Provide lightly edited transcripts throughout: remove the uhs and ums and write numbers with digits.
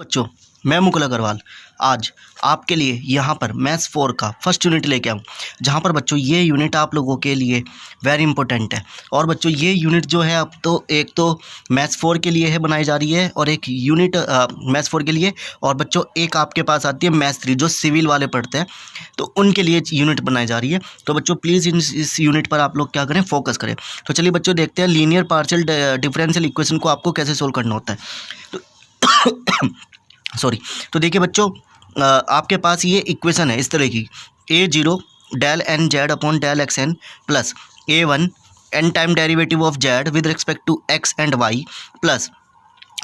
बच्चों, मैं मुकुल अग्रवाल आज आपके लिए यहाँ पर मैथ्स 4 का फर्स्ट यूनिट लेके आऊँ, जहाँ पर बच्चों ये यूनिट आप लोगों के लिए वेरी इंपॉर्टेंट है। और बच्चों ये यूनिट जो है अब तो एक तो मैथ्स 4 के लिए है बनाई जा रही है और एक यूनिट मैथ्स 4 के लिए, और बच्चों एक आपके पास आती है मैथ्स 3 जो सिविल वाले पढ़ते हैं, तो उनके लिए यूनिट बनाई जा रही है। तो बच्चों प्लीज़ इस यूनिट पर आप लोग क्या करें, फोकस करें। तो चलिए बच्चों देखते हैं लीनियर पार्शियल डिफरेंशियल इक्वेशन को आपको कैसे सोल्व करना होता है। तो देखिए बच्चों, आपके पास ये इक्वेशन है इस तरह की, a0 del n z upon del x n plus a1 n time derivative of z with respect to x and y plus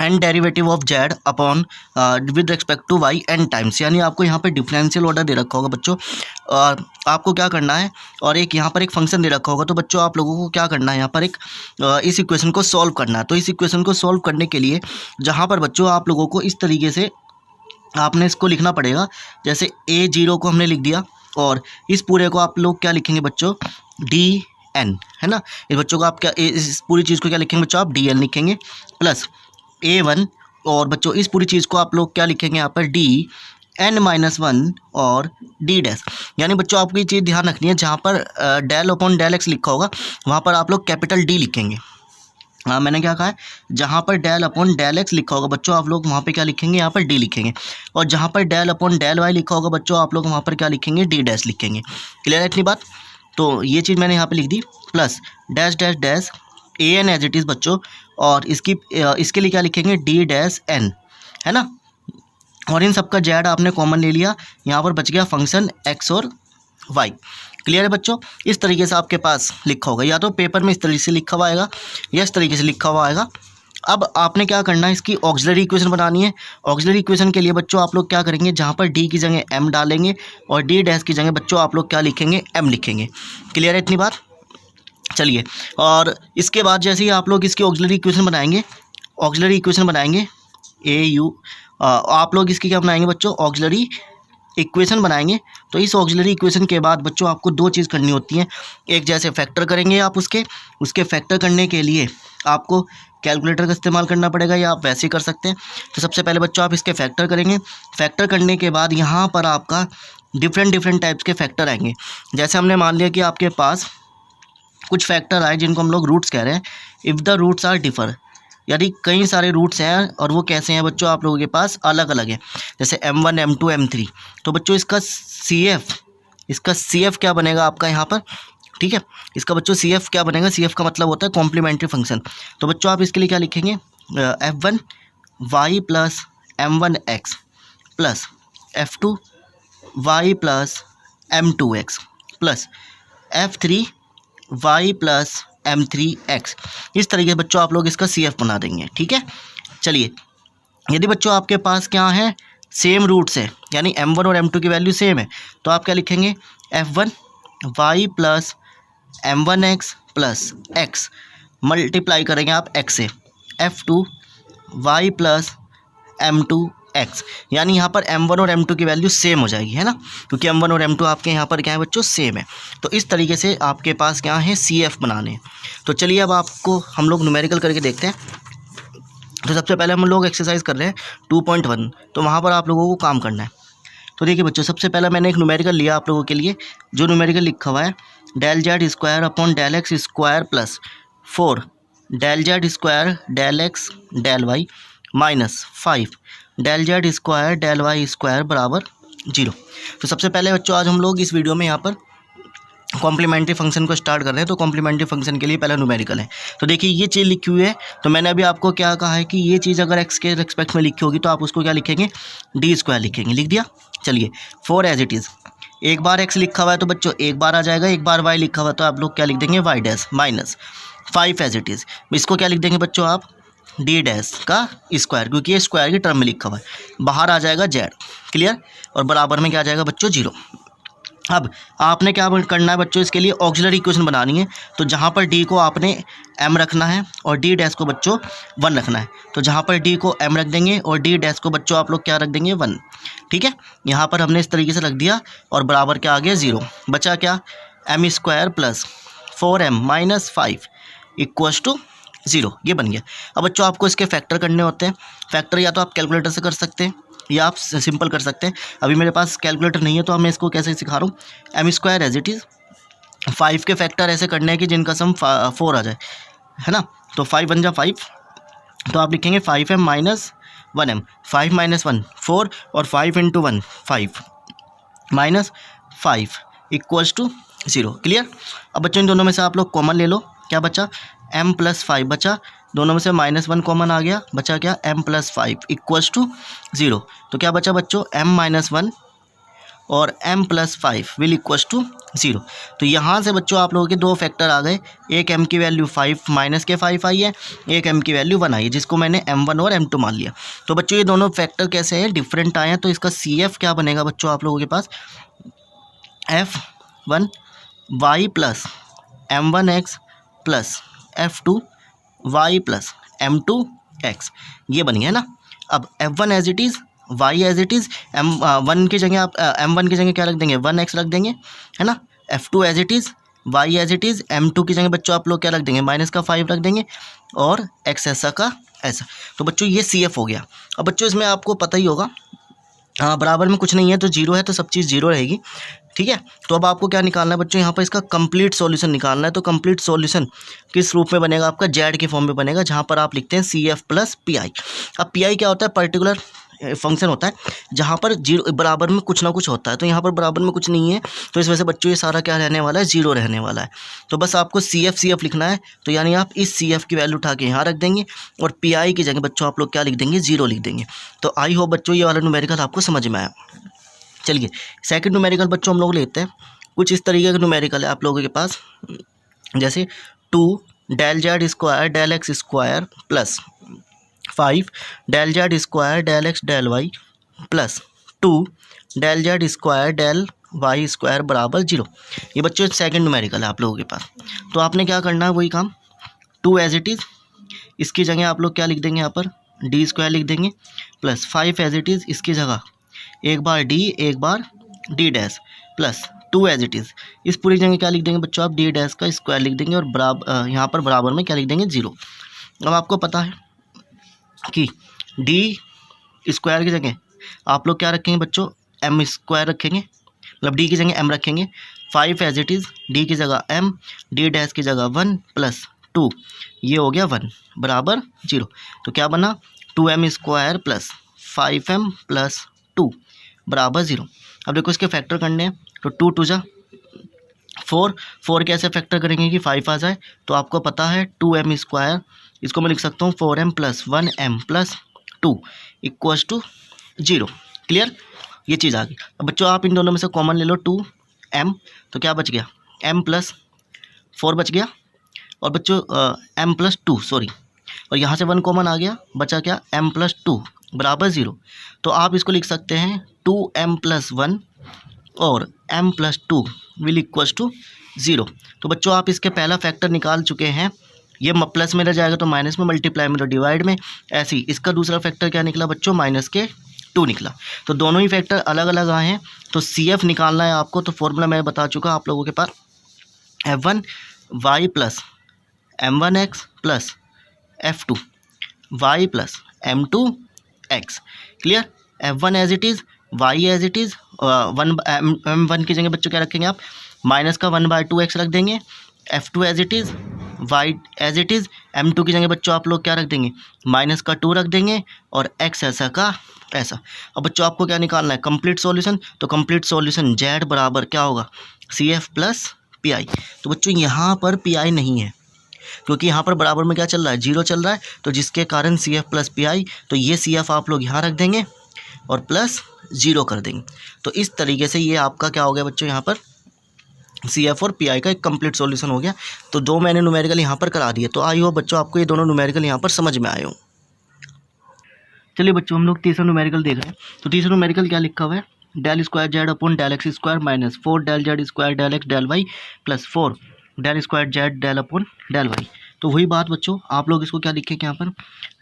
n derivative of z upon with respect to y n times. यानी आपको यहाँ पे differential order दे रखा होगा बच्चों, और आपको क्या करना है, और एक यहाँ पर एक फंक्शन दे रखा होगा। तो बच्चों आप लोगों को क्या करना है, यहाँ पर एक इस इक्वेशन को सॉल्व करना है। तो इस इक्वेशन को सॉल्व करने के लिए जहाँ पर बच्चों आप लोगों को इस तरीके से आपने इसको लिखना पड़ेगा, जैसे a0 को हमने लिख दिया, और इस पूरे को आप लोग क्या लिखेंगे बच्चों, dn, है ना। इस बच्चों को आप क्या, इस पूरी चीज़ को क्या लिखेंगे बच्चों, आप dn लिखेंगे प्लस a1, और बच्चों इस पूरी चीज़ को आप लोग क्या लिखेंगे यहाँ पर dn-1 और d डैश। यानी बच्चों आपको ये चीज़ ध्यान रखनी है, जहाँ पर डेल अपॉन डेल एक्स लिखा होगा वहाँ पर आप लोग कैपिटल D लिखेंगे। हाँ, मैंने क्या कहा है, जहाँ पर डेल अपॉन डेल एक्स लिखा होगा बच्चों आप लोग वहाँ पे क्या लिखेंगे, यहाँ पर डी लिखेंगे, और जहाँ पर डेल अपॉन डेल वाई लिखा होगा बच्चों आप लोग वहाँ पर क्या लिखेंगे, डी डैश लिखेंगे। क्लियर है इतनी बात। तो ये चीज़ मैंने यहाँ पे लिख दी, plus dash dash dash A N as it is बच्चों, और इसके लिए क्या लिखेंगे, डी डैश एन, है ना। और इन सब का जेड आपने कॉमन ले लिया, यहाँ पर बच गया फंक्शन एक्स और वाई। क्लियर है बच्चों। इस तरीके से आपके पास लिखा होगा, या तो पेपर में इस तरीके से लिखा हुआ आएगा या इस तरीके से लिखा हुआ आएगा। अब आपने क्या करना है, इसकी ऑक्सिलरी इक्वेशन बनानी है। ऑक्सिलरी इक्वेशन के लिए बच्चों आप लोग क्या करेंगे, जहाँ पर डी की जगह एम डालेंगे और डी डैश की जगह बच्चों आप लोग क्या लिखेंगे, एम लिखेंगे। क्लियर है इतनी बात। चलिए, और इसके बाद जैसे ही आप लोग इसकी ऑक्सिलरी इक्वेशन बनाएंगे, आप लोग इसकी क्या बनाएंगे बच्चों, ऑक्सिलरी इक्वेशन बनाएंगे। तो इस ऑक्सिलरी इक्वेशन के बाद बच्चों आपको दो चीज़ करनी होती हैं। एक, जैसे फैक्टर करेंगे आप उसके फैक्टर करने के लिए आपको कैलकुलेटर का इस्तेमाल करना पड़ेगा, या आप वैसे ही कर सकते हैं। तो सबसे पहले बच्चों आप इसके फैक्टर करेंगे। फैक्टर करने के बाद यहाँ पर आपका डिफरेंट टाइप्स के फैक्टर आएंगे। जैसे हमने मान लिया कि आपके पास कुछ फैक्टर आए जिनको हम लोग रूट्स कह रहे हैं। If the roots are differ, यानी कई सारे रूट्स हैं, और वो कैसे हैं बच्चों, आप लोगों के पास अलग अलग है, जैसे m1 m2 m3। तो बच्चों इसका CF क्या बनेगा आपका यहाँ पर, ठीक है। इसका बच्चों CF क्या बनेगा, CF का मतलब होता है कॉम्प्लीमेंट्री फंक्शन। तो बच्चों आप इसके लिए क्या लिखेंगे, f1 y plus m1x plus f2 y plus m2x plus f3 y plus m3x। इस तरीके से बच्चों आप लोग इसका CF बना देंगे, ठीक है। चलिए, यदि बच्चों आपके पास क्या है, सेम रूट्स है, यानी m1 और m2 की वैल्यू सेम है, तो आप क्या लिखेंगे, f1 y plus m1x plus x multiply करेंगे आप x से, f2 y प्लस m2x। यानी यहाँ पर m1 और m2 की वैल्यू सेम हो जाएगी, है ना, क्योंकि m1 और m2 आपके यहाँ पर क्या है बच्चों, सेम है। तो इस तरीके से आपके पास क्या है, CF बनाने हैं। तो चलिए अब आपको हम लोग न्यूमेरिकल करके देखते हैं। तो सबसे पहले हम लोग एक्सरसाइज कर रहे हैं 2.1, तो वहाँ पर आप लोगों को काम करना है। तो देखिए बच्चों, सबसे पहले मैंने एक न्यूमेरिकल लिया आप लोगों के लिए, जो न्यूमेरिकल लिखा हुआ है del z square upon del x square plus 4 del z square del x del y minus 5 del z square del y square बराबर 0। तो सबसे पहले बच्चों आज हम लोग इस वीडियो में यहाँ पर कॉम्प्लीमेंट्री फंक्शन को स्टार्ट कर रहे हैं। तो कॉम्प्लीमेंट्री फंक्शन के लिए पहला न्यूमेरिकल है। तो देखिए ये चीज़ लिखी हुई है, तो मैंने अभी आपको क्या कहा है कि ये चीज़ अगर एक्स के रिस्पेक्ट में लिखी होगी तो आप उसको क्या लिखेंगे, डी स्क्वायर लिखेंगे। लिख दिया। चलिए, 4 एज इट इज़, एक बार एक्स लिखा हुआ है तो बच्चों एक बार आ जाएगा, एक बार वाई लिखा हुआ है तो आप लोग क्या लिख देंगे, y dash minus 5 as it is, इसको क्या लिख देंगे बच्चों आप, डी डैश का स्क्वायर, क्योंकि ये स्क्वायर की टर्म में लिखा हुआ है, बाहर आ जाएगा जेड। क्लियर। और बराबर में क्या आ जाएगा बच्चों, 0। अब आपने क्या करना है बच्चों, इसके लिए ऑक्सिलरी इक्वेशन बनानी है। तो जहाँ पर डी को आपने m रखना है और डी डैश को बच्चों 1 रखना है। तो जहाँ पर डी को m रख देंगे और डी डैश को बच्चों आप लोग क्या रख देंगे, 1। ठीक है, यहाँ पर हमने इस तरीके से रख दिया, और बराबर क्या आ गया, 0। बचा क्या, m² plus 4m minus 5 equals to 0, ये बन गया। अब बच्चों आपको इसके फैक्टर करने होते हैं। फैक्टर या तो आप कैलकुलेटर से कर सकते हैं या आप सिंपल कर सकते हैं। अभी मेरे पास कैलकुलेटर नहीं है तो मैं इसको कैसे सिखा रहा हूँ। M square as it is, 5 के फैक्टर ऐसे करने हैं कि जिनका सम 4 आ जाए, है ना। तो 5 बन जा 5, तो आप लिखेंगे 5m माइनस 1m, 5 माइनस 1 4 और 5 into 1 5 minus 5 equals to 0। Clear. अब बच्चों इन दोनों में से आप लोग कॉमन ले लो, क्या बचा, m प्लस 5 बचा, दोनों में से -1 कॉमन आ गया, बचा क्या, m प्लस 5 इक्वल्स टू 0। तो क्या बचा बच्चों, m माइनस 1 और m plus 5 will equals to 0। तो यहाँ से बच्चों आप लोगों के दो फैक्टर आ गए, एक m की वैल्यू 5 माइनस के 5 आई है, एक m की वैल्यू 1 आई है, जिसको मैंने m1 और m2 मान लिया। तो बच्चों ये दोनों फैक्टर कैसे हैं, डिफरेंट आए हैं। तो इसका CF क्या बनेगा बच्चों आप लोगों के पास, f1 y plus m1x plus f2 y plus m2 x, ये बन गया ना। अब f1 as it is, y as it is, m1 की जगह आप m1 की जगह क्या रख देंगे, 1x रख देंगे, है ना। f2 as it is, y as it is, m2 की जगह बच्चों आप लोग क्या रख देंगे, -5 रख देंगे, और x ऐसा का ऐसा। तो बच्चों ये CF हो गया। अब बच्चों इसमें आपको पता ही होगा, हाँ बराबर में कुछ नहीं है तो 0 है, तो सब चीज़ 0 रहेगी, ठीक है। तो अब आपको क्या निकालना है बच्चों, यहाँ पर इसका कंप्लीट सॉल्यूशन निकालना है। तो कंप्लीट सॉल्यूशन किस रूप में बनेगा आपका, जेड के फॉर्म में बनेगा, जहाँ पर आप लिखते हैं CF प्लस PI। अब PI क्या होता है, पर्टिकुलर फंक्शन होता है जहाँ पर 0 बराबर में कुछ ना कुछ होता है। तो यहाँ पर बराबर में कुछ नहीं है, तो इस वजह से बच्चों ये सारा क्या रहने वाला है, 0 रहने वाला है। तो बस आपको CF लिखना है, तो यानी आप इस CF की वैल्यू उठा के यहाँ रख देंगे और PI की जगह बच्चों आप लोग क्या लिख देंगे, 0 लिख देंगे। तो आई होप बच्चों ये वाला न्यूमेरिकल आपको समझ में आया। चलिए सेकंड न्यूमेरिकल बच्चों हम लोग लेते हैं। कुछ इस तरीके का न्यूमेरिकल है आप लोगों के पास, जैसे 2 del z square del x square plus 5 del z square del x del y plus 2 del z square del y square बराबर 0। ये बच्चों सेकंड न्यूमेरिकल है आप लोगों के पास। तो आपने क्या करना है, वही काम, 2 एज इट इज़, इसकी जगह आप लोग क्या लिख देंगे, यहाँ पर डी स्क्वायर लिख देंगे, प्लस 5 एज इट इज़, इसकी जगह एक बार डी एक बार D dash, plus 2 as it is, इस पूरी जगह क्या लिख देंगे बच्चों आप, डी डैश का स्क्वायर लिख देंगे, और बराबर यहाँ पर बराबर में क्या लिख देंगे, 0। अब आपको पता है कि डी स्क्वायर की जगह आप लोग क्या रखेंगे बच्चों, एम स्क्वायर रखेंगे, मतलब डी की जगह m रखेंगे, 5 एज इट इज़, डी की जगह m, डी डैश की जगह 1 प्लस 2, ये हो गया 1 बराबर 0। तो क्या बना, 2m square plus 5m plus 2 बराबर 0। अब देखो इसके फैक्टर करने हैं, तो 2 2 जा 4 कैसे फैक्टर करेंगे कि 5 आ जाए। तो आपको पता है 2m स्क्वायर, इसको मैं लिख सकता हूँ 4m plus 1m plus 2 equals to 0। Clear, ये चीज़ आ गई। अब बच्चों आप इन दोनों में से कॉमन ले लो 2m, तो क्या बच गया, m प्लस 4 बच गया, और बच्चों m प्लस 2 सॉरी, और यहाँ से 1 कॉमन आ गया, बचा क्या, m प्लस 2 बराबर 0। तो आप इसको लिख सकते हैं 2m प्लस 1 और m plus 2 will equals to 0। तो बच्चों आप इसके पहला फैक्टर निकाल चुके हैं, ये प्लस में रह जाएगा तो माइनस में, मल्टीप्लाई में तो डिवाइड में, ऐसे ही इसका दूसरा फैक्टर क्या निकला बच्चों, -2 निकला। तो दोनों ही फैक्टर अलग अलग आए हैं। तो CF निकालना है आपको, तो फॉर्मूला मैं बता चुका आप लोगों के पास, f1 y plus m1x plus f2 y plus m2 x। Clear, f1 as it is, y as it is, m1 की जगह बच्चों क्या रखेंगे आप, -1/2x रख देंगे, f2 as it is, y as it is, m2 की जगह बच्चों आप लोग क्या रख देंगे, -2 रख देंगे, और x ऐसा का ऐसा। अब बच्चों आपको क्या निकालना है, कंप्लीट सॉल्यूशन। तो कंप्लीट सॉल्यूशन z बराबर क्या होगा, CF प्लस PI। तो बच्चों यहाँ पर PI नहीं है, क्योंकि यहाँ पर बराबर में क्या चल रहा है, 0 चल रहा है, तो जिसके कारण CF प्लस PI। तो ये CF आप लोग यहाँ रख देंगे और प्लस 0 कर देंगे। तो इस तरीके से ये आपका क्या हो गया बच्चों, यहाँ पर CF और PI का एक कंप्लीट सॉल्यूशन हो गया। तो दो मैंने न्यूमेरिकल यहाँ पर करा दिए। तो आई होप बच्चों आपको ये दोनों न्यूमेरिकल यहाँ पर समझ में आए हो। चलिए बच्चों हम लोग तीसरा न्यूमेरिकल देख रहे हैं। तो तीसरा न्यूमेरिकल क्या लिखा हुआ है, del square z upon del x square minus 4 del z square del x del y plus 4 del square z del upon del y. तो वही बात बच्चों, आप लोग इसको क्या लिखेंगे, यहाँ पर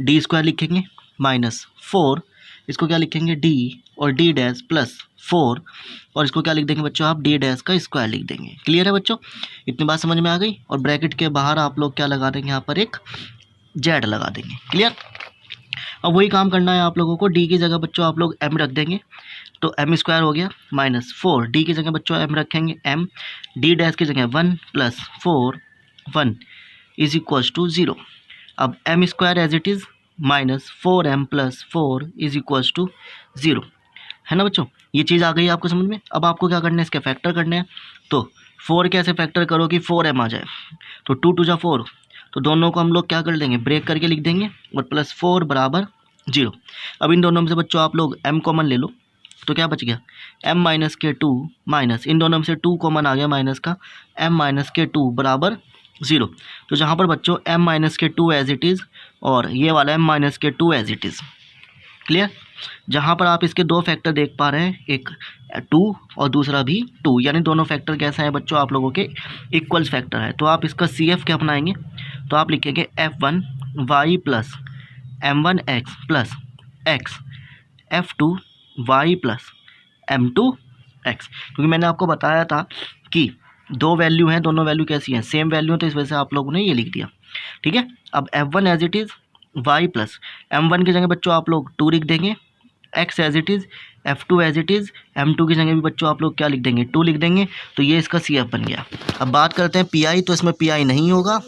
डी स्क्वायर लिखेंगे -4, इसको क्या लिखेंगे डी और डी डैश प्लस 4, और इसको क्या लिख देंगे बच्चों आप, डी डैश का स्क्वायर लिख देंगे। क्लियर है बच्चों, इतनी बात समझ में आ गई। और ब्रैकेट के बाहर आप लोग क्या लगा देंगे, यहाँ पर एक जेड लगा देंगे। क्लियर। अब वही काम करना है आप लोगों को, डी की जगह बच्चों आप लोग एम रख देंगे, तो एम स्क्वायर हो गया माइनस 4, डी की जगह बच्चों एम रखेंगे एम, डी डैश की जगह 1 प्लस 4 1 इज इक्वल्स टू 0। अब m square as it is minus 4m plus 4 is equals to 0, है ना बच्चों। ये चीज़ आ गई आपको समझ में। अब आपको क्या करना है, इसके फैक्टर करने हैं। तो 4 कैसे फैक्टर करो कि 4m आ जाए, तो 2 2 जा 4, तो दोनों को हम लोग क्या कर देंगे, ब्रेक करके लिख देंगे, और प्लस 4 बराबर 0। अब इन दोनों में से बच्चों आप लोग m कॉमन ले लो, तो क्या बच गया m माइनस के 2 माइनस, इन दोनों में से 2 कॉमन आ गया माइनस का, m माइनस के 2 बराबर 0। तो जहाँ पर बच्चों m माइनस के 2 एज इट इज़ और ये वाला m माइनस के 2 एज इट इज़। क्लियर। जहाँ पर आप इसके दो फैक्टर देख पा रहे हैं, एक 2 और दूसरा भी 2, यानी दोनों फैक्टर कैसा है बच्चों आप लोगों के इक्वल्स फैक्टर है। तो आप इसका CF क्या बनाएंगे, तो आप लिखेंगे F1 y plus M1 x plus x F2 y plus M2 x, क्योंकि मैंने आपको बताया था कि दो वैल्यू हैं, दोनों वैल्यू कैसी हैं, सेम वैल्यू, तो इस वजह से आप लोगों ने ये लिख दिया। ठीक है। अब F1 as it is y plus M1 की जगह बच्चों आप लोग 2 लिख देंगे, x as it is F2 as it is M2 की जगह भी बच्चों आप लोग क्या लिख देंगे, 2 लिख देंगे, तो ये इसका CF बन गया। अब बात करते हैं PI, तो इसमें PI नहीं होगा,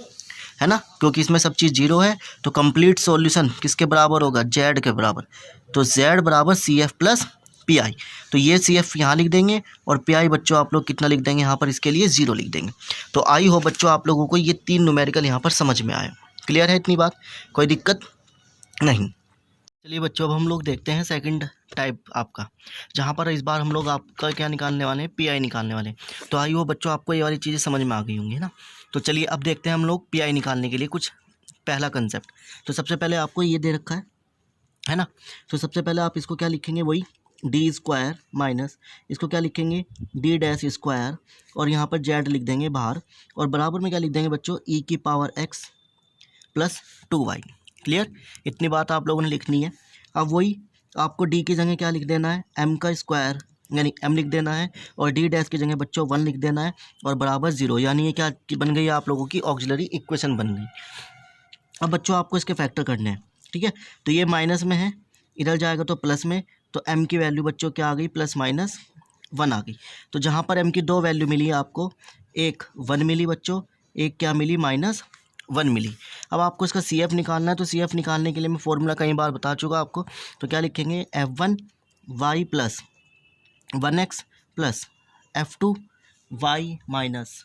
है ना, क्योंकि इसमें सब चीज़ 0 है। तो कंप्लीट सॉल्यूशन किसके बराबर होगा, Z के बराबर। तो Z बराबर CF प्लस PI, तो ये CF यहाँ लिख देंगे, और PI बच्चों आप लोग कितना लिख देंगे यहाँ पर, इसके लिए 0 लिख देंगे। तो आई हो बच्चों आप लोगों को ये 3 न्यूमेरिकल यहाँ पर समझ में आए। क्लियर है इतनी बात, कोई दिक्कत नहीं। चलिए बच्चों, अब हम लोग देखते हैं सेकंड टाइप आपका, जहाँ पर इस बार हम लोग आपका क्या निकालने वाले हैं, PI निकालने वाले हैं। तो आई हो बच्चों आपको ये वाली चीज़ें समझ में आ गई होंगी ना। तो चलिए अब देखते हैं हम लोग PI निकालने के लिए कुछ पहला कंसेप्ट। तो सबसे पहले आपको ये दे रखा है ना, तो सबसे पहले आप इसको क्या लिखेंगे, वही डी स्क्वायर माइनस इसको क्या लिखेंगे, डी डैश स्क्वायर, और यहाँ पर जेड लिख देंगे बाहर, और बराबर में क्या लिख देंगे बच्चों, ई की power x plus 2y। Clear. इतनी बात आप लोगों ने लिखनी है। अब वही आपको डी की जगह क्या लिख देना है, m का स्क्वायर यानी m लिख देना है, और डी डैश की जगह बच्चों 1 लिख देना है, और बराबर 0, यानी ये क्या बन गई आप लोगों की ऑक्सिलरी इक्वेशन बन गई। अब बच्चों आपको इसके फैक्टर करने हैं। ठीक है। तो ये माइनस में है, इधर जाएगा तो प्लस में, तो m की वैल्यू बच्चों क्या आ गई, प्लस माइनस 1 आ गई। तो जहाँ पर m की दो वैल्यू मिली है आपको, एक 1 मिली बच्चों, एक क्या मिली, -1 मिली। अब आपको इसका CF निकालना है, तो CF निकालने के लिए मैं फॉर्मूला कई बार बता चुका आपको। तो क्या लिखेंगे, F1 y plus 1x plus F2 y minus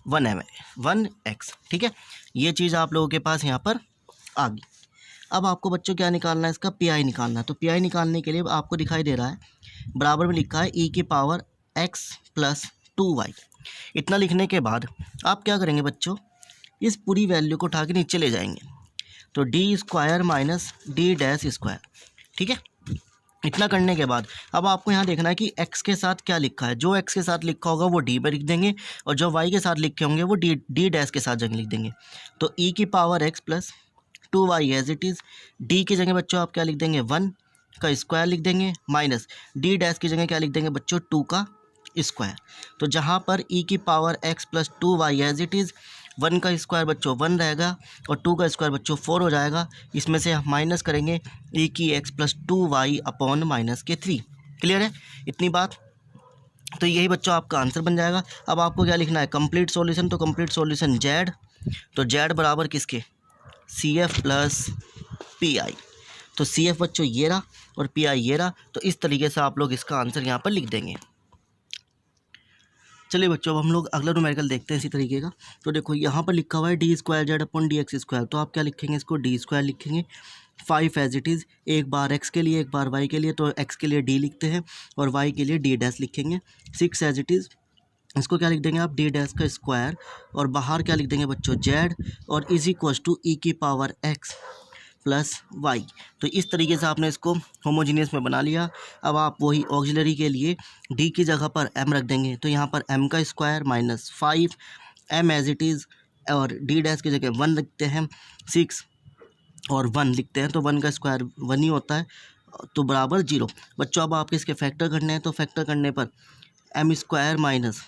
1x। ठीक है, ये चीज़ आप लोगों के पास यहाँ पर आ गई। अब आपको बच्चों क्या निकालना है, इसका PI निकालना है। तो PI निकालने के लिए आपको दिखाई दे रहा है, बराबर में लिखा है e की पावर x प्लस 2y। इतना लिखने के बाद आप क्या करेंगे बच्चों, इस पूरी वैल्यू को उठा के नीचे ले जाएंगे, तो D square minus D dash square. ठीक है। इतना करने के बाद अब आपको यहाँ देखना है कि x के साथ क्या लिखा है, जो x के साथ लिखा होगा वो d पर लिख देंगे, और जो y के साथ लिखे होंगे वो d डैश के साथ जगह लिख देंगे। तो e की power x plus 2y as it is, d की जगह बच्चों आप क्या लिख देंगे, 1 का स्क्वायर लिख देंगे, माइनस डी डैश की जगह क्या लिख देंगे बच्चों, 2 का स्क्वायर। तो जहाँ पर e की power x plus 2y as it is, 1 का स्क्वायर बच्चों 1 रहेगा, और 2 का स्क्वायर बच्चों 4 हो जाएगा। इसमें से हम माइनस करेंगे e की x plus 2y upon minus के 3। क्लियर है इतनी बात। तो यही बच्चों आपका आंसर बन जाएगा। अब आपको क्या लिखना है, कंप्लीट सॉल्यूशन। तो कंप्लीट सॉल्यूशन z, तो z बराबर किसके, CF प्लस PI। तो CF बच्चों ये रहा और PI ये रहा। तो इस तरीके से आप लोग इसका आंसर यहाँ पर लिख देंगे। चलिए बच्चों, अब हम लोग अगला न्यूमेरिकल देखते हैं इसी तरीके का। तो देखो यहाँ पर लिखा हुआ है D square z upon D x square. तो आप क्या लिखेंगे, इसको डी स्क्वायर लिखेंगे, 5 एज इट इज़, एक बार x के लिए एक बार y के लिए, तो x के लिए d लिखते हैं और y के लिए d डैश लिखेंगे। 6 एज इट इज़, इसको क्या लिख देंगे आप, d डैश का स्क्वायर, और बाहर क्या लिख देंगे बच्चों, z, और इज इक्वल्स टू e की पावर x प्लस y। तो इस तरीके से आपने इसको होमोजीनियस में बना लिया। अब आप वही ऑक्सिलरी के लिए d की जगह पर m रख देंगे, तो यहाँ पर m का square minus 5 m as it is, और d डैश की जगह 1 लिखते हैं, 6 और 1 लिखते हैं, तो 1 का स्क्वायर 1 ही होता है, तो बराबर 0। बच्चों अब आपके इसके फैक्टर करने हैं, तो फैक्टर करने पर m square minus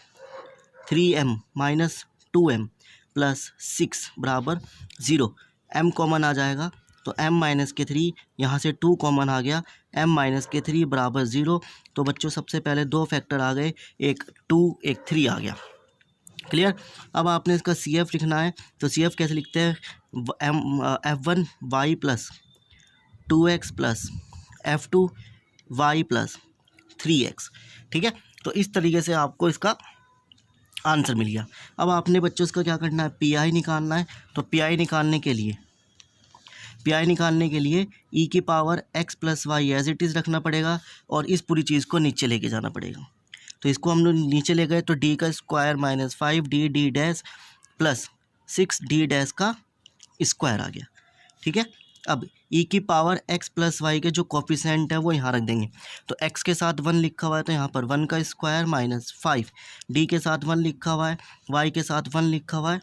3m minus 2m plus 6 बराबर 0। m कॉमन आ जाएगा तो m माइनस के 3, यहाँ से 2 कॉमन आ गया, m माइनस के 3 बराबर 0। तो बच्चों सबसे पहले दो फैक्टर आ गए, एक 2 एक 3 आ गया। क्लियर। अब आपने इसका CF लिखना है, तो CF कैसे लिखते हैं, F1 y plus 2x plus F2 y plus 3x। ठीक है, तो इस तरीके से आपको इसका आंसर मिल गया। अब आपने बच्चों इसका क्या करना है, PI निकालना है। तो PI निकालने के लिए e की power x plus y as it is रखना पड़ेगा और इस पूरी चीज़ को नीचे लेके जाना पड़ेगा। तो इसको हम लोग नीचे ले गए तो d का square minus 5d d dash plus 6d dash का स्क्वायर आ गया। ठीक है, अब e की पावर x प्लस वाई के जो कोफिशिएंट है वो यहाँ रख देंगे। तो x के साथ 1 लिखा हुआ है तो यहाँ पर 1 का स्क्वायर माइनस 5, d के साथ 1 लिखा हुआ है, y के साथ 1 लिखा हुआ है,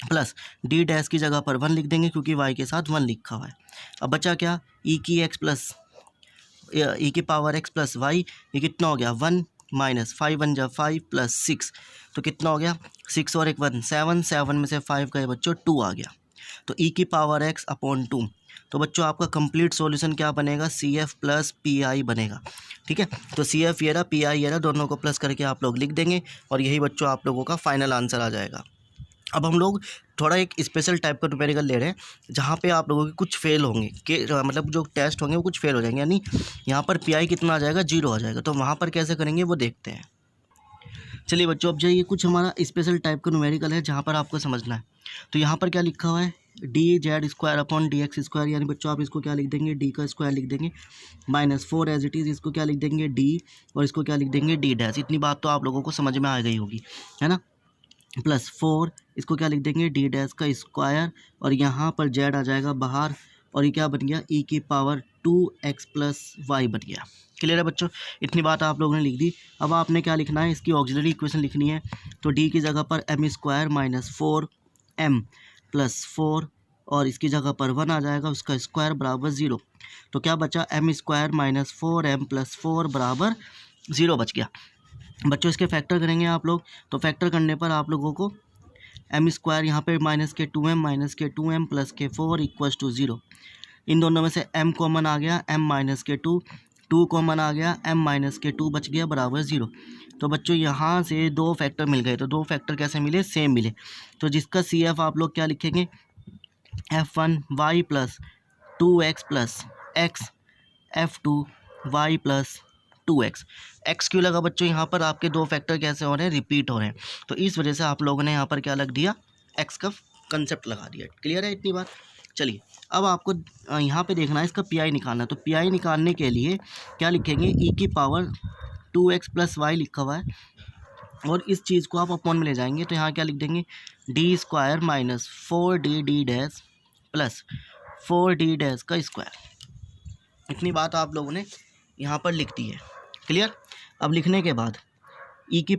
प्लस d डैश की जगह पर 1 लिख देंगे क्योंकि y के साथ 1 लिखा हुआ है। अब बचा क्या, e की पावर x प्लस वाई, ये कितना हो गया 1 माइनस 5 1 जा 5 प्लस 6, तो कितना हो गया 6 और 1 1 7, 7 में से 5 गए बच्चों 2 आ गया। तो e की पावर x अपॉन 2। तो बच्चों आपका कंप्लीट सॉल्यूशन क्या बनेगा, CF प्लस PI बनेगा। ठीक है, तो CF ये रहा, PI ये रहा, दोनों को प्लस करके आप लोग लिख देंगे और यही बच्चों आप लोगों का फाइनल आंसर आ जाएगा। अब हम लोग थोड़ा एक स्पेशल टाइप का न्यूमेरिकल ले रहे हैं जहाँ पे आप लोगों के कुछ फेल होंगे, कि मतलब जो टेस्ट होंगे वो कुछ फेल हो जाएंगे, यानी यहाँ पर PI कितना आ जाएगा, 0 आ जाएगा। तो वहाँ पर कैसे करेंगे वो देखते हैं। चलिए बच्चों, अब जो ये कुछ हमारा स्पेशल टाइप का न्यूमेरिकल है जहाँ पर आपको समझना है। तो यहाँ पर क्या लिखा हुआ है, DZ square upon DX square, यानी बच्चों आप इसको क्या लिख देंगे, D का स्क्वायर लिख देंगे, माइनस 4 एज इट इज़, इसको क्या लिख देंगे D, और इसको क्या लिख देंगे D डैश। इतनी बात तो आप लोगों को समझ में आ गई होगी, है ना। प्लस 4, इसको क्या लिख देंगे D डैश का स्क्वायर, और यहाँ पर Z आ जाएगा बाहर, और ये क्या बन गया, e की पावर 2x प्लस वाई बन गया। क्लियर है बच्चों, इतनी बात आप लोगों ने लिख दी। अब आपने क्या लिखना है, इसकी ऑक्सिलरी इक्वेशन लिखनी है। तो d की जगह पर m square minus 4m plus 4, और इसकी जगह पर 1 आ जाएगा, उसका स्क्वायर बराबर 0। तो क्या बचा, m square minus 4m plus 4 बराबर 0 बच गया। बच्चों इसके फैक्टर करेंगे आप लोग, तो फैक्टर करने पर आप लोगों को m स्क्वायर यहाँ पे माइनस के 2m प्लस के 4 इक्वल्स टू 0। इन दोनों में से m कॉमन आ गया, m माइनस के 2 कॉमन आ गया, m माइनस के 2 बच गया बराबर 0। तो बच्चों यहाँ से दो फैक्टर मिल गए। तो दो फैक्टर कैसे मिले, सेम मिले। तो जिसका CF आप लोग क्या लिखेंगे, F1 y plus 2x plus x, F2 y plus 2x। x क्यों लगा बच्चों, यहाँ पर आपके दो फैक्टर कैसे हो रहे हैं, रिपीट हो रहे हैं, तो इस वजह से आप लोगों ने यहाँ पर क्या लग दिया, x का कंसेप्ट लगा दिया। क्लियर है इतनी बात। चलिए अब आपको यहाँ पे देखना है, इसका PI निकालना है। तो PI निकालने के लिए क्या लिखेंगे, e की पावर 2x प्लस वाई लिखा हुआ है, और इस चीज़ को आप अपॉन में ले जाएंगे। तो यहाँ क्या लिख देंगे, d square minus 4d d dash plus 4d dash का स्क्वायर। इतनी बात आप लोगों ने यहाँ पर लिख दी है। क्लियर। अब लिखने के बाद e की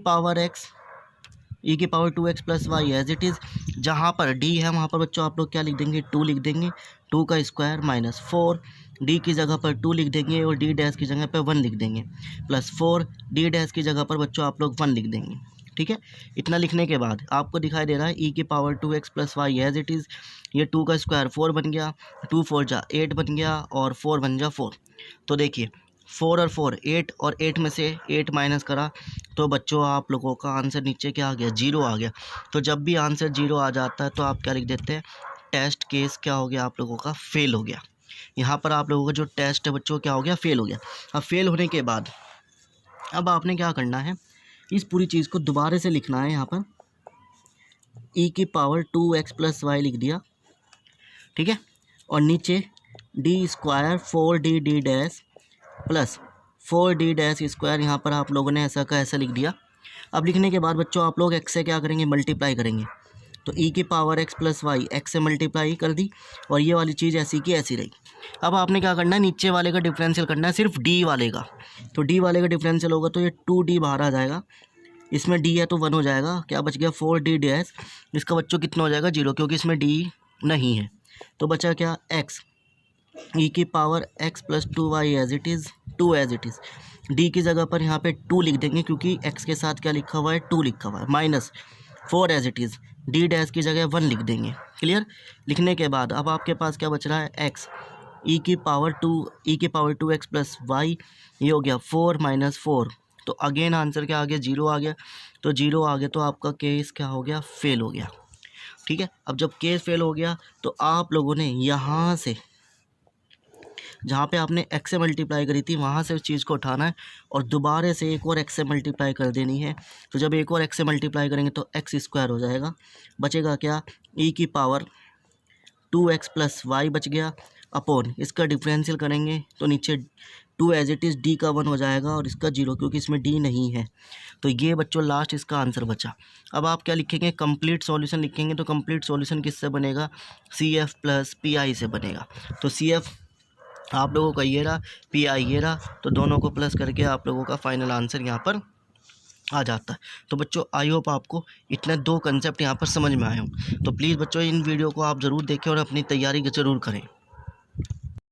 power 2x plus y as it is, जहाँ पर d है वहाँ पर बच्चों आप लोग क्या लिख देंगे, 2 लिख देंगे, 2 का स्क्वायर माइनस 4, d की जगह पर 2 लिख देंगे और d डैश की जगह पर 1 लिख देंगे, प्लस 4 d डैश की जगह पर बच्चों आप लोग 1 लिख देंगे। ठीक है, इतना लिखने के बाद आपको दिखाई दे रहा है e की power 2x plus y as it is, ये 2 का स्क्वायर 4 बन गया, 2 4 जा 8 बन गया, और 4 बन जा 4। तो देखिए 4 और 4 8, और 8 में से 8 माइनस करा तो बच्चों आप लोगों का आंसर नीचे क्या आ गया, 0 आ गया। तो जब भी आंसर 0 आ जाता है तो आप क्या लिख देते हैं, टेस्ट केस क्या हो गया, आप लोगों का फेल हो गया। यहाँ पर आप लोगों का जो टेस्ट है बच्चों क्या हो गया, फेल हो गया। अब फेल होने के बाद अब आपने क्या करना है, इस पूरी चीज़ को दोबारा से लिखना है। यहाँ पर e की पावर 2x प्लस वाई लिख दिया, ठीक है, और नीचे d square 4d d dash plus 4d dash square, यहाँ पर आप लोगों ने ऐसा का ऐसा लिख दिया। अब लिखने के बाद बच्चों आप लोग x से क्या करेंगे, मल्टीप्लाई करेंगे। तो e की power x plus y, x से मल्टीप्लाई कर दी, और ये वाली चीज़ ऐसी की ऐसी रही। अब आपने क्या करना है, नीचे वाले का डिफरेंशियल करना है, सिर्फ d वाले का। तो d वाले का डिफरेंशियल होगा तो ये 2d बाहर आ जाएगा, इसमें d है तो 1 हो जाएगा, क्या बच गया 4d डैश, इसका बच्चों कितना हो जाएगा 0, क्योंकि इसमें d नहीं है। तो बचा क्या, x, e की power x plus 2y as it is, 2 as it is, d की जगह पर यहाँ पे 2 लिख देंगे क्योंकि x के साथ क्या लिखा हुआ है, 2 लिखा हुआ है, minus 4 as it is, d dash की जगह 1 लिख देंगे। क्लियर। लिखने के बाद अब आपके पास क्या बच रहा है, एक्स ई की पावर 2 एक्स प्लस वाई, ये हो गया 4 माइनस 4। तो अगेन आंसर क्या आ गया, 0 आ गया। तो 0 आ गया तो आपका केस क्या हो गया, फेल हो गया। ठीक है, अब जब केस फेल हो गया तो आप लोगों ने यहाँ से जहाँ पे आपने एक्स से मल्टीप्लाई करी थी वहाँ से उस चीज़ को उठाना है और दोबारा से एक और एक्स से मल्टीप्लाई कर देनी है। तो जब एक और एक्स से मल्टीप्लाई करेंगे तो एक्स स्क्वायर हो जाएगा, बचेगा क्या, ई की पावर 2x प्लस वाई बच गया, अपॉन इसका डिफरेंशियल करेंगे तो नीचे 2 एज इट इज़ डी का 1 हो जाएगा और इसका 0 क्योंकि इसमें डी नहीं है। तो ये बच्चों लास्ट इसका आंसर बचा। अब आप क्या लिखेंगे, कंप्लीट सॉल्यूशन लिखेंगे। तो कंप्लीट सॉल्यूशन किससे बनेगा, C F plus P I से बनेगा। तो सी एफ आप लोगों का ये रहा, पी आई ये रहा, तो दोनों को प्लस करके आप लोगों का फाइनल आंसर यहाँ पर आ जाता है। तो बच्चों आई होप आपको इतने 2 कंसेप्ट यहाँ पर समझ में आए हों। तो प्लीज़ बच्चों इन वीडियो को आप ज़रूर देखें और अपनी तैयारी ज़रूर करें।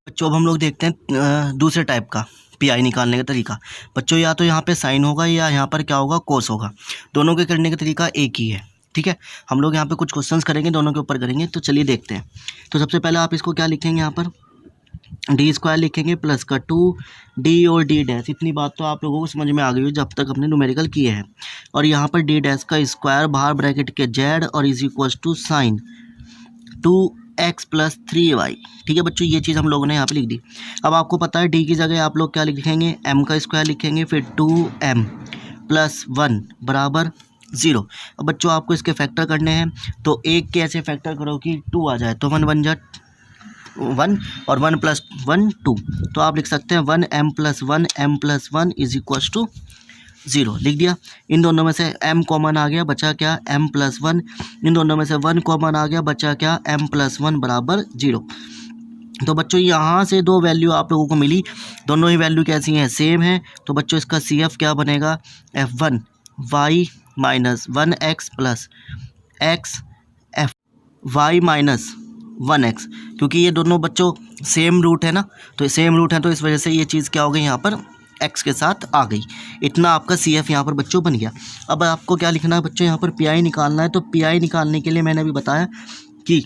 बच्चों अब हम लोग देखते हैं दूसरे टाइप का पी आई निकालने का तरीका। बच्चों या तो यहाँ पे साइन होगा या यहाँ पर क्या होगा, कोस होगा। दोनों के करने का तरीका एक ही है। ठीक है, हम लोग यहाँ पे कुछ क्वेश्चंस करेंगे, दोनों के ऊपर करेंगे। तो चलिए देखते हैं। तो सबसे पहले आप इसको क्या लिखेंगे, यहाँ पर डी स्क्वायर लिखेंगे प्लस का 2d और d डैश। इतनी बात तो आप लोगों को समझ में आ गई हो जब तक अपने न्यूमेरिकल किए हैं। और यहाँ पर d डैश का स्क्वायर बाहर ब्रैकेट के z और is equal to sine 2x plus 3y। ठीक है बच्चों, ये चीज़ हम लोगों ने यहाँ पे लिख दी। अब आपको पता है d की जगह आप लोग क्या लिखेंगे, m का स्क्वायर लिखेंगे, फिर 2m प्लस 1 बराबर 0। अब बच्चों आपको इसके फैक्टर करने हैं। तो एक के ऐसे फैक्टर करो कि 2 आ जाए। तो 1 बन जाए 1 और 1 प्लस 1 2। तो आप लिख सकते हैं 1m plus 1 is equal to 0। लिख दिया। इन दोनों में से m कॉमन आ गया, बचा क्या, m प्लस 1। इन दोनों में से 1 कॉमन आ गया, बचा क्या, m प्लस 1 बराबर 0। तो बच्चों यहाँ से 2 वैल्यू आप लोगों को मिली, दोनों ही वैल्यू कैसी हैं, सेम है। तो बच्चों इसका सी एफ क्या बनेगा, f1 y minus 1x plus x f y minus 1x। क्योंकि ये दोनों बच्चों सेम रूट है ना, तो सेम रूट है तो इस वजह से ये चीज़ क्या हो गई, यहाँ पर x के साथ आ गई। इतना आपका सी एफ यहाँ पर बच्चों बन गया। अब आपको क्या लिखना है बच्चों, यहाँ पर पी आई निकालना है। तो पी आई निकालने के लिए मैंने अभी बताया कि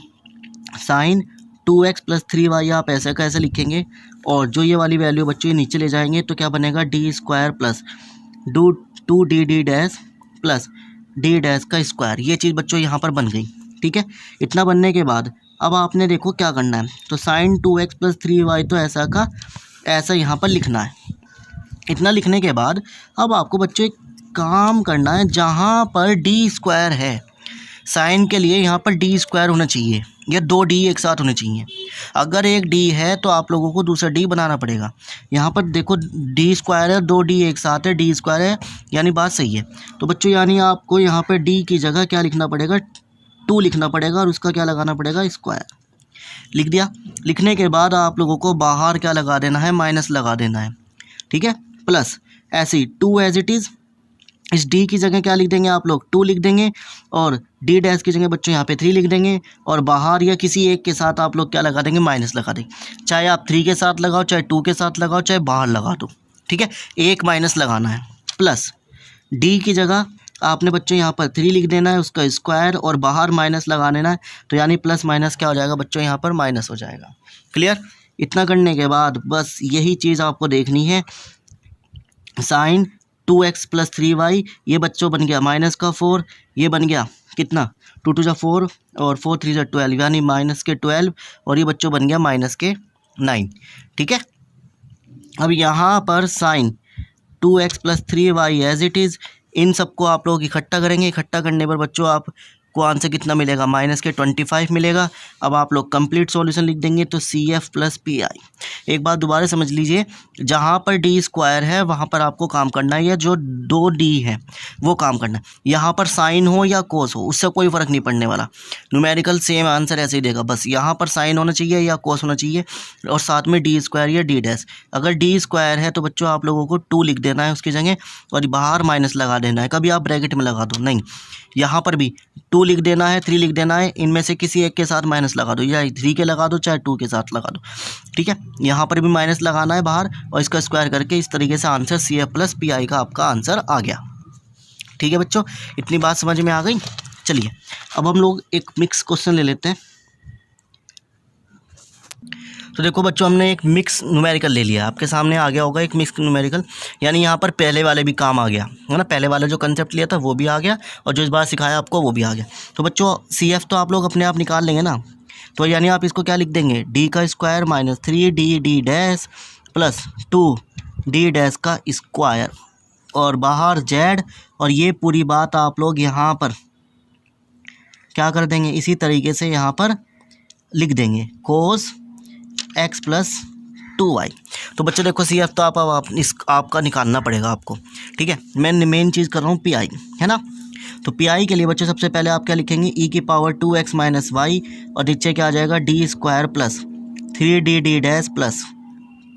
साइन 2x प्लस 3y आप ऐसे का ऐसे लिखेंगे और जो ये वाली वैल्यू बच्चों ये नीचे ले जाएंगे तो क्या बनेगा, D square plus 2d dash plus d dash का स्क्वायर। ये चीज़ बच्चों यहाँ पर बन गई। ठीक है, इतना बनने के बाद अब आपने देखो क्या करना है। तो साइन 2x प्लस 3y तो ऐसा का ऐसा यहाँ पर लिखना है। इतना लिखने के बाद अब आपको बच्चों एक काम करना है, जहाँ पर डी स्क्वायर है साइन के लिए यहाँ पर डी स्क्वायर होना चाहिए या 2 डी एक साथ होने चाहिए। अगर एक डी है तो आप लोगों को दूसरा डी बनाना पड़ेगा। यहाँ पर देखो डी स्क्वायर है, 2 डी एक साथ है, डी स्क्वायर है, यानी बात सही है। तो बच्चों यानी आपको यहाँ पर डी की जगह क्या लिखना पड़ेगा, 2 लिखना पड़ेगा और उसका क्या लगाना पड़ेगा, स्क्वायर। लिख दिया। लिखने के बाद आप लोगों को बाहर क्या लगा देना है, माइनस लगा देना है। ठीक है, प्लस ऐसे ही 2 एज इट इज़, इस d की जगह क्या लिख देंगे आप लोग, 2 लिख देंगे और d डैश की जगह बच्चों यहाँ पे 3 लिख देंगे और बाहर या किसी एक के साथ आप लोग क्या लगा देंगे, माइनस लगा देंगे। चाहे आप 3 के साथ लगाओ, चाहे 2 के साथ लगाओ, चाहे बाहर लगा दो। ठीक है, एक माइनस लगाना है। प्लस d की जगह आपने बच्चों यहाँ पर 3 लिख देना है, उसका स्क्वायर और बाहर माइनस लगा देना है। तो यानी प्लस माइनस क्या हो जाएगा बच्चों, यहाँ पर माइनस हो जाएगा। क्लियर। इतना करने के बाद बस यही चीज़ आपको देखनी है, साइन 2x प्लस 3y ये बच्चों बन गया माइनस का 4, ये बन गया कितना, 2 2 4 और 4 3 12 यानी माइनस के 12 और ये बच्चों बन गया माइनस के 9। ठीक है, अब यहाँ पर sine 2x plus 3y as it is, इन सबको आप लोग इकट्ठा करेंगे। इकट्ठा करने पर बच्चों आप को आंसर कितना मिलेगा, माइनस के 25 मिलेगा। अब आप लोग कंप्लीट सॉल्यूशन लिख देंगे तो C F plus P I. एक बात दोबारा समझ लीजिए, जहाँ पर डी स्क्वायर है वहाँ पर आपको काम करना है, या जो 2d है वो काम करना है। यहाँ पर साइन हो या कोस हो उससे कोई फ़र्क नहीं पड़ने वाला, न्यूमेरिकल सेम आंसर ऐसे ही देगा। बस यहाँ पर साइन होना चाहिए या कोस होना चाहिए और साथ में डी स्क्वायर या डी डैश। अगर डी स्क्वायर है तो बच्चों आप लोगों को 2 लिख देना है उसकी जगह और बाहर माइनस लगा देना है। कभी आप ब्रैकेट में लगा दो, नहीं, यहाँ पर भी 2 लिख देना है, 3 लिख देना है, इनमें से किसी एक के साथ माइनस लगा दो, या 3 के लगा दो चाहे 2 के साथ लगा दो। ठीक है, यहाँ पर भी माइनस लगाना है बाहर और इसका स्क्वायर करके इस तरीके से answer C F plus P I का आपका आंसर आ गया। ठीक है बच्चों, इतनी बात समझ में आ गई। चलिए अब हम लोग एक मिक्स क्वेश्चन ले लेते हैं। तो देखो बच्चों, हमने एक मिक्स न्यूमेरिकल ले लिया, आपके सामने आ गया होगा एक मिक्स न्यूमेरिकल, यानी यहाँ पर पहले वाले भी काम आ गया है ना, पहले वाला जो कंसेप्ट लिया था वो भी आ गया और जो इस बार सिखाया आपको वो भी आ गया। तो बच्चों CF तो आप लोग अपने आप निकाल लेंगे ना, तो यानी आप इसको क्या लिख देंगे, डी का square minus 3D D dash plus 2D dash का स्क्वायर और बाहर Z, और ये पूरी बात आप लोग यहाँ पर क्या कर देंगे, इसी तरीके से यहाँ पर लिख देंगे कोस x प्लस 2y। तो बच्चों देखो CF तो आपका निकालना पड़ेगा आपको, ठीक है। मैं मेन चीज़ कर रहा हूँ PI, है ना। तो PI के लिए बच्चों सबसे पहले आप क्या लिखेंगे, e की पावर 2x माइनस वाई और नीचे क्या आ जाएगा D square plus 3D D dash plus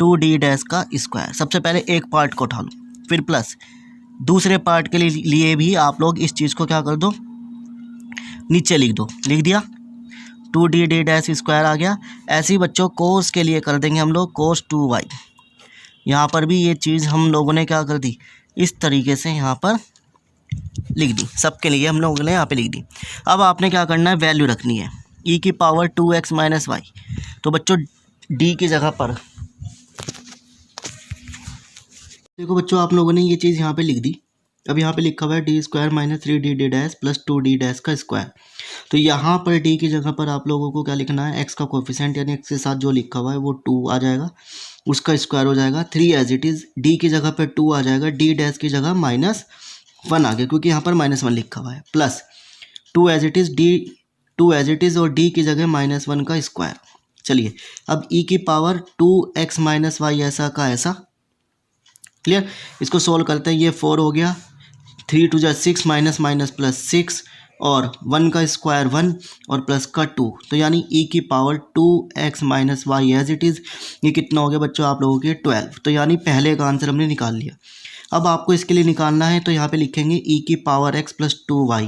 2D dash का स्क्वायर। सबसे पहले एक पार्ट को उठा लो, फिर प्लस दूसरे पार्ट के लिए भी आप लोग इस चीज़ को क्या कर दो, नीचे लिख दो, लिख दिया 2D डी डैश स्क्वायर आ गया। ऐसे ही बच्चों कोस के लिए कर देंगे हम लोग कोस 2y। यहाँ पर भी ये चीज़ हम लोगों ने क्या कर दी, इस तरीके से यहाँ पर लिख दी, सबके लिए हम लोगों ने यहाँ पे लिख दी। अब आपने क्या करना है, वैल्यू रखनी है e की पावर 2x माइनस वाई। तो बच्चों d की जगह पर देखो बच्चों, आप लोगों ने ये चीज़ यहाँ पे लिख दी। अब यहाँ पे लिखा हुआ है D square minus 3D D dash plus 2D dash का स्क्वायर। तो यहाँ पर d की जगह पर आप लोगों को क्या लिखना है, x का कोफिशिएंट यानी x के साथ जो लिखा हुआ है वो 2 आ जाएगा, उसका स्क्वायर हो जाएगा 3 एज इट इज़। d की जगह पर 2 आ जाएगा, d डैश की जगह -1 आ गया क्योंकि यहाँ पर -1 लिखा हुआ है, plus 2 as it is, d 2 as it is और d की जगह -1 का स्क्वायर। चलिए अब e की पावर 2x माइनस वाई ऐसा का ऐसा, क्लियर। इसको सोल्व करते हैं, ये 4 हो गया, 3 2 6 माइनस माइनस प्लस 6 और 1 का स्क्वायर 1 और प्लस का 2, तो यानी e की power 2x minus y as it is. ये कितना हो गया बच्चों आप लोगों के 12। तो यानी पहले का आंसर हमने निकाल लिया। अब आपको इसके लिए निकालना है, तो यहाँ पे लिखेंगे e की power x plus 2y।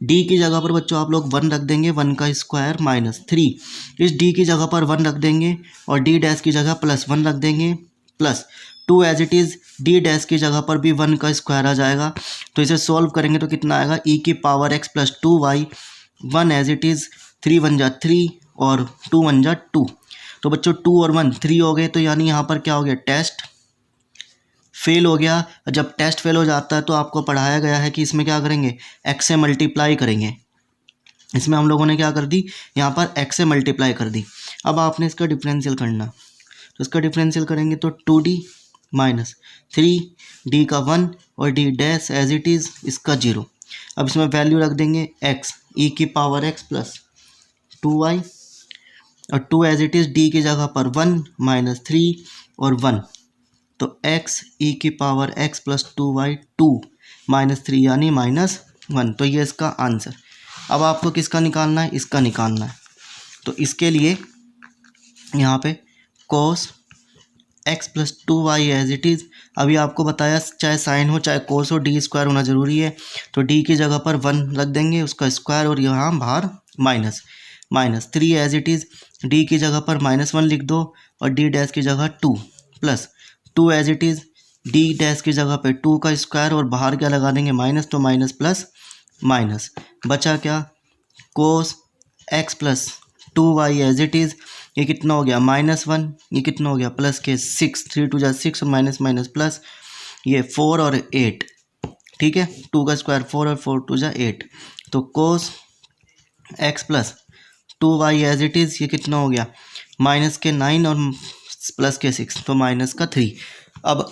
d की जगह पर बच्चों आप लोग 1 रख देंगे, 1 का स्क्वायर माइनस 3, इस d की जगह पर 1 रख देंगे और d डैश की जगह +1 रख देंगे, plus 2 as it is, d dash की जगह पर भी 1 का स्क्वायर आ जाएगा। तो इसे सॉल्व करेंगे तो कितना आएगा, e की power x plus 2y, 1 as it is, 3 1 जा 3 और 2 1 जा 2। तो बच्चों 2 और 1 3 हो गए, तो यानी यहाँ पर क्या हो गया, टेस्ट फेल हो गया। जब टेस्ट फेल हो जाता है तो आपको पढ़ाया गया है कि इसमें क्या करेंगे, x से मल्टीप्लाई करेंगे। इसमें हम लोगों ने क्या कर दी, यहाँ पर x से मल्टीप्लाई कर दी। अब आपने इसका डिफरेंशियल करना, तो इसका डिफरेंशियल करेंगे तो 2d माइनस 3d का 1 और d dash as it is, इसका 0। अब इसमें वैल्यू रख देंगे x, e की पावर x प्लस 2y और 2 एज इट इज़, d की जगह पर 1 माइनस 3 और 1, तो x e की power x plus 2y 2 minus 3 यानी -1। तो ये इसका आंसर। अब आपको किसका निकालना है, इसका निकालना है। तो इसके लिए यहाँ पे cos x plus 2y as it is, अभी आपको बताया चाहे साइन हो चाहे कोस हो, डी स्क्वायर होना ज़रूरी है। तो डी की जगह पर 1 रख देंगे, उसका स्क्वायर और यहाँ बाहर minus 3 as it is, d की जगह पर -1 लिख दो और डी डैश की जगह 2 plus 2 as it is, d dash की जगह पे 2 का स्क्वायर और बाहर क्या लगा देंगे माइनस, तो माइनस प्लस माइनस बचा क्या, cos x plus 2y as it is. ये कितना हो गया -1, ये कितना हो गया प्लस के 6, 3 2 जा 6 और माइनस माइनस प्लस, ये 4 और 8, ठीक है, 2 का स्क्वायर 4 और 4 2 जा 8। तो cos x plus 2y as it is, ये कितना हो गया माइनस के 9 और प्लस के 6, तो माइनस का 3। अब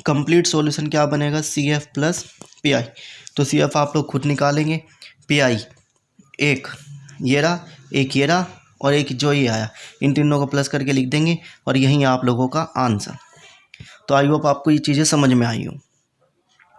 कंप्लीट सॉल्यूशन क्या बनेगा, CF प्लस PI। तो CF आप लोग खुद निकालेंगे, PI एक ये रहा, एक ये रहा और एक जो ये आया, इन तीनों को प्लस करके लिख देंगे और यही आप लोगों का आंसर। तो आई होप आपको ये चीज़ें समझ में आई हो।